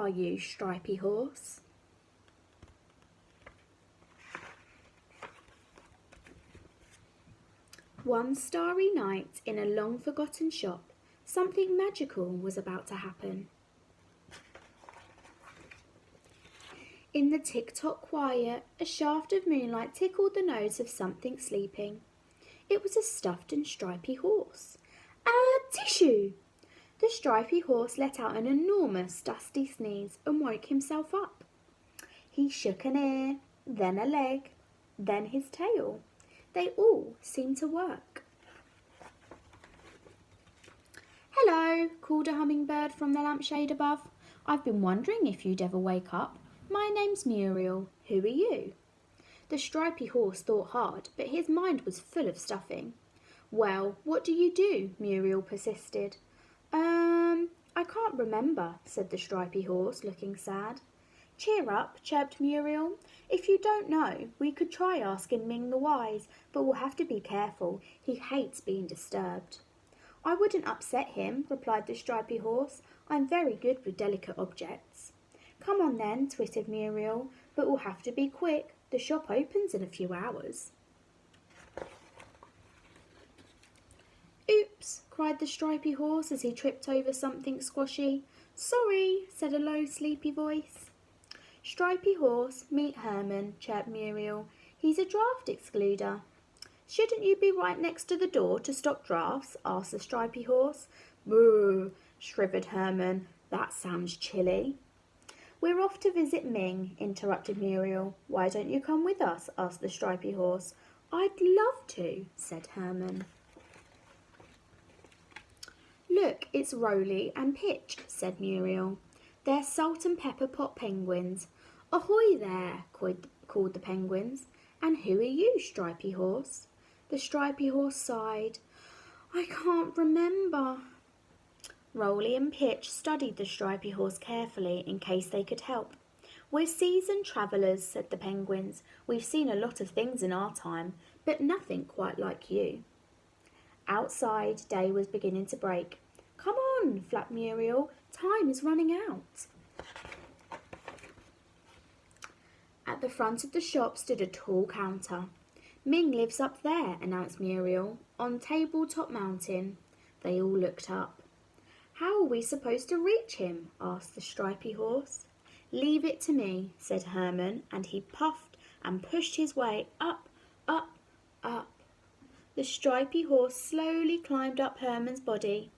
are you, Stripy Horse? One starry night in a long-forgotten shop, something magical was about to happen. In the tick-tock quiet, a shaft of moonlight tickled the nose of something sleeping. It was a stuffed and stripy horse. Tissue! The stripy horse let out an enormous dusty sneeze and woke himself up. He shook an ear, then a leg, then his tail. They all seemed to work. "Hello," called a hummingbird from the lampshade above. "I've been wondering if you'd ever wake up. My name's Muriel. Who are you?" The stripy horse thought hard, but his mind was full of stuffing. "Well, what do you do?" Muriel persisted. I can't remember," said the stripy horse, looking sad. "Cheer up," chirped Muriel. "If you don't know, we could try asking Ming the Wise, but we'll have to be careful. He hates being disturbed." "I wouldn't upset him," replied the stripy horse. "I'm very good with delicate objects." "Come on then," twittered Muriel, "but we'll have to be quick. The shop opens in a few hours." "Oops," cried the stripy horse as he tripped over something squashy. "Sorry," said a low, sleepy voice. "Stripy horse, meet Herman," chirped Muriel. "He's a draft excluder." "Shouldn't you be right next to the door to stop drafts?" asked the stripy horse. "Boo," shivered Herman. "That sounds chilly." "We're off to visit Ming," interrupted Muriel. "Why don't you come with us?" asked the stripy horse. "I'd love to," said Herman. "Look, it's Roly and Pitch," said Muriel. "They're salt and pepper pot penguins." "Ahoy there," called the penguins. "And who are you, Stripy Horse?" The stripy horse sighed. "I can't remember." Roly and Pitch studied the stripy horse carefully in case they could help. "We're seasoned travellers," said the penguins. "We've seen a lot of things in our time, but nothing quite like you." Outside, day was beginning to break. "Come on," flapped Muriel. "Time is running out." At the front of the shop stood a tall counter. "Ming lives up there," announced Muriel, "on Tabletop Mountain." They all looked up. "How are we supposed to reach him?" asked the stripy horse. "Leave it to me," said Herman, and he puffed and pushed his way up, up, up. The stripy horse slowly climbed up Herman's body.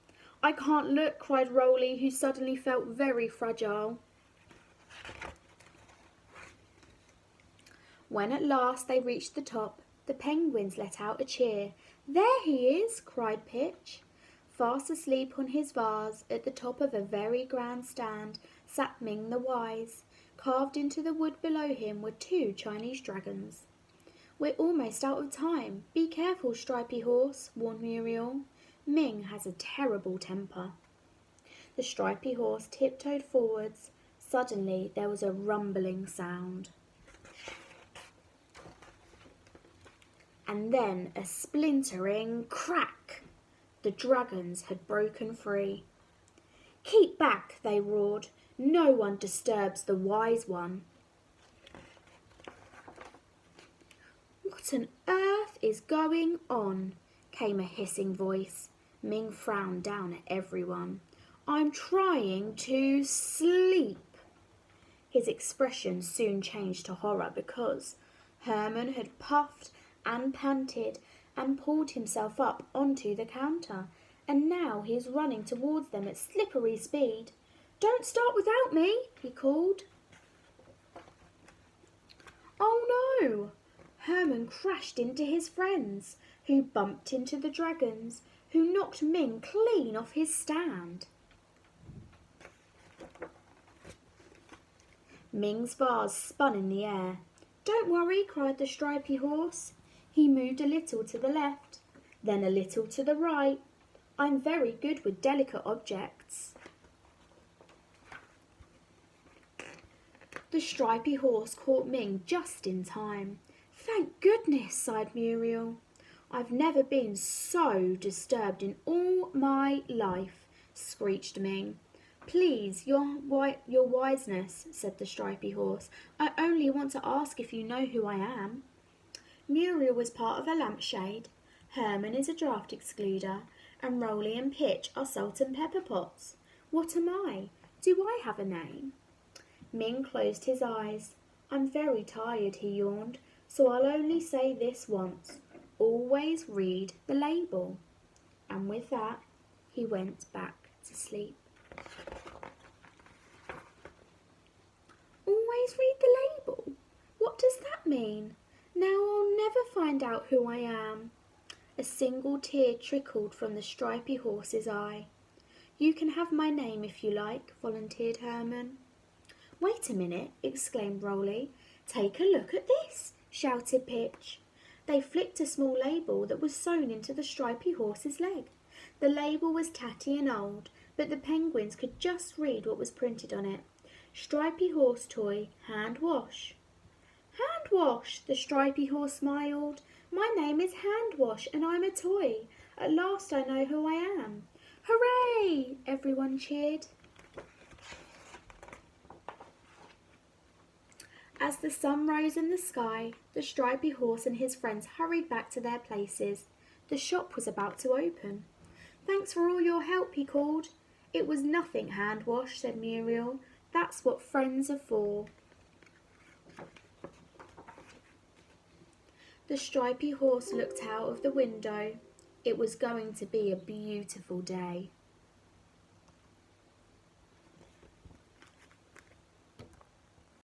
"I can't look," cried Roly, who suddenly felt very fragile. When at last they reached the top, the penguins let out a cheer. "There he is!" cried Pitch. Fast asleep on his vase at the top of a very grand stand sat Ming the Wise. Carved into the wood below him were 2 Chinese dragons. "We're almost out of time. Be careful, Stripy Horse," warned Muriel. "Ming has a terrible temper." The stripy horse tiptoed forwards. Suddenly there was a rumbling sound. And then a splintering crack. The dragons had broken free. "Keep back," they roared. "No one disturbs the wise one." "What on earth is going on?" came a hissing voice. Ming frowned down at everyone. "I'm trying to sleep." His expression soon changed to horror because Herman had puffed and panted and pulled himself up onto the counter, and now he is running towards them at slippery speed. "Don't start without me," he called. Oh no! Herman crashed into his friends, who bumped into the dragons, who knocked Ming clean off his stand. Ming's vase spun in the air. "Don't worry," cried the stripy horse. He moved a little to the left, then a little to the right. "I'm very good with delicate objects." The stripy horse caught Ming just in time. "Thank goodness," sighed Muriel. "I've never been so disturbed in all my life," screeched Ming. Please, your wiseness, said the stripy horse. I only want to ask if you know who I am. Muriel was part of a lampshade, Herman is a draft excluder, and Rolly and Pitch are salt and pepper pots. What am I? Do I have a name? Ming closed his eyes. I'm very tired, he yawned, so I'll only say this once. Always read the label. And with that, he went back to sleep. Always read the label? What does that mean? Now I'll never find out who I am. A single tear trickled from the stripy horse's eye. You can have my name if you like, volunteered Herman. Wait a minute, exclaimed Rolly. Take a look at this, shouted Pitch. They flicked a small label that was sewn into the stripy horse's leg. The label was tatty and old, but the penguins could just read what was printed on it. Stripy horse toy, hand wash. Hand wash, the stripy horse smiled. My name is Hand Wash and I'm a toy. At last I know who I am. Hooray! Everyone cheered. As the sun rose in the sky, the stripy horse and his friends hurried back to their places. The shop was about to open. Thanks for all your help, he called. It was nothing, Hand Wash, said Muriel. That's what friends are for. The stripy horse looked out of the window. It was going to be a beautiful day.